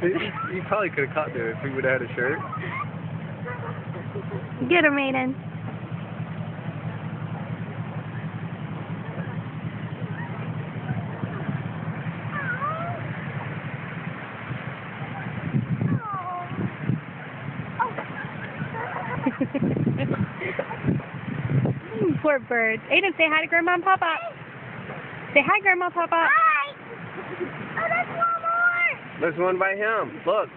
He probably could have caught there if he would have had a shirt. Get her, Maiden. Poor bird. Aiden, say hi to Grandma and Papa. Say hi, Grandma and Papa. Hi! Oh, that's one more! There's one by him. Look.